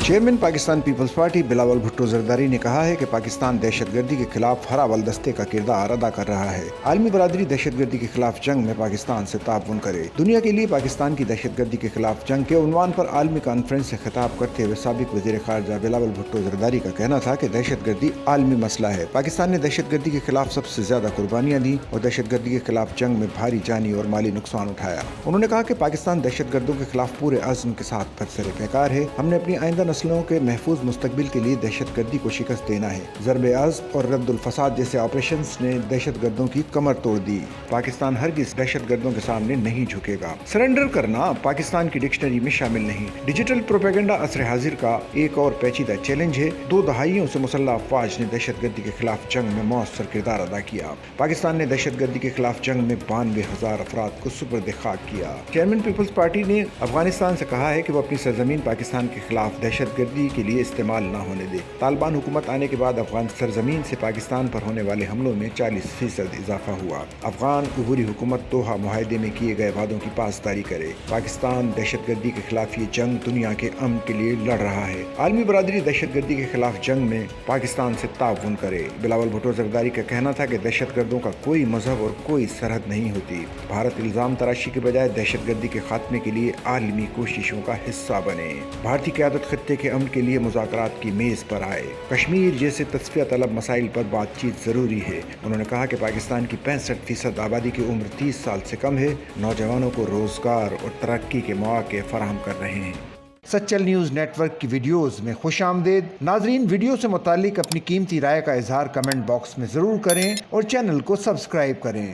Chairman Pakistan Peoples Party Bilawal Bhutto Zardari نے کہا ہے کہ پاکستان دہشت گردی کے خلاف ہراول دستے کا کردار ادا کر رہا ہے۔ عالمی برادری دہشت گردی کے خلاف جنگ میں پاکستان سے تعاون کرے۔ دنیا کے لیے پاکستان کی دہشت گردی کے خلاف جنگ کے عنوان پر عالمی کانفرنس سے خطاب کرتے ہوئے سابق وزیر خارجہ بلاول بھٹو زرداری کا کہنا تھا کہ دہشت گردی عالمی مسئلہ ہے۔ پاکستان نے دہشت گردی کے خلاف سب سے زیادہ قربانیاں دیں اور دہشت گردی کے خلاف جنگ میں بھاری جانی اور مالی نقصان اٹھایا۔ انہوں نے کہا کہ پاکستان دہشت گردوں کے خلاف پورے عزم کے ساتھ برسر پیکار ہے۔ ہم نے اپنی آئندہ نسلوں کے محفوظ مستقبل کے لیے دہشت گردی کو شکست دینا ہے۔ ضرب عزم اور رد الفساد جیسے آپریشنز نے دہشت گردوں کی کمر توڑ دی۔ پاکستان ہرگز دہشت گردوں کے سامنے نہیں جھکے گا۔ سرنڈر کرنا پاکستان کی ڈکشنری میں شامل نہیں۔ ڈیجیٹل پروپیگنڈا عصر حاضر کا ایک اور پیچیدہ چیلنج ہے۔ 2 دہائیوں سے مسلح افواج نے دہشت گردی کے خلاف جنگ میں مؤثر کردار ادا کیا۔ پاکستان نے دہشت گردی کے خلاف جنگ میں 92,000 افراد کو سپرد خاک کیا۔ چیئرمین پیپلز پارٹی نے افغانستان سے کہا ہے کہ وہ اپنی سرزمین پاکستان کے خلاف دہشت گردی کے لیے استعمال نہ ہونے دے۔ طالبان حکومت آنے کے بعد افغان سرزمین سے پاکستان پر ہونے والے حملوں میں 40% اضافہ ہوا۔ افغان عبوری حکومت دوحہ معاہدے میں کیے گئے وعدوں کی پاسداری کرے۔ پاکستان دہشت گردی کے خلاف یہ جنگ دنیا کے امن کے لیے لڑ رہا ہے۔ عالمی برادری دہشت گردی کے خلاف جنگ میں پاکستان سے تعاون کرے۔ بلاول بھٹو زرداری کا کہنا تھا کہ دہشت گردوں کا کوئی مذہب اور کوئی سرحد نہیں ہوتی۔ بھارت الزام تراشی کے بجائے دہشت گردی کے خاتمے کے لیے عالمی کوششوں کا حصہ بنے۔ بھارتی قیادت خطے کے امن کے لیے مذاکرات کی میز پر آئے۔ کشمیر جیسے تسویہ طلب مسائل پر بات چیت ضروری ہے۔ انہوں نے کہا کہ پاکستان کی 65% آبادی کی عمر 30 سال سے کم ہے۔ نوجوانوں کو روزگار اور ترقی کے مواقع فراہم کر رہے ہیں۔ سچل نیوز نیٹ ورک کی ویڈیوز میں خوش آمدید۔ ناظرین، ویڈیو سے متعلق اپنی قیمتی رائے کا اظہار کمنٹ باکس میں ضرور کریں اور چینل کو سبسکرائب کریں۔